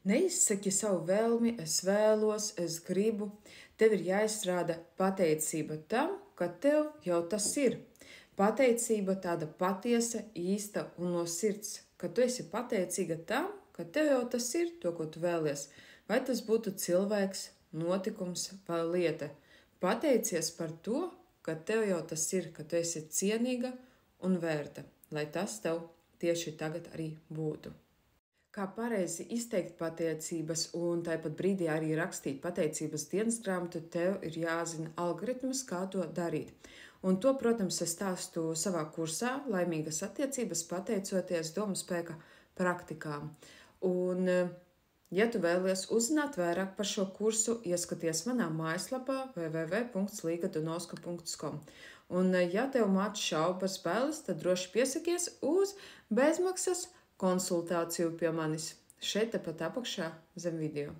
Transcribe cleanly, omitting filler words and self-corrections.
Neizsaki savu vēlmi, es vēlos, es gribu. Tev ir jāizstrādā pateicība tam, ka tev jau tas ir. Pateicība tāda patiesa, īsta un no sirds, ka tu esi pateicīga tam, ka tev jau tas ir, to, ko tu vēlies. Vai tas būtu cilvēks, notikums vai lieta. Pateicies par to, ka tev jau tas ir, ka tu esi cienīga un vērta, lai tas tev tieši tagad arī būtu. Kā pareizi izteikt pateicības un tāpat brīdī arī rakstīt pateicības dienas grāmatu, tev ir jāzina algoritms, kā to darīt. Un to, protams, es stāstu savā kursā Laimīgas attiecības pateicoties domu-spēka praktikām. Un, ja tu vēlies uzzināt vairāk par šo kursu, ieskaties manā mājaslapā www.ligadonoska.com. Un, ja tev māc šaubas, bailes, tad droši piesakies uz bezmaksas konsultāciju pie manis šeit tepat apakšā zem video.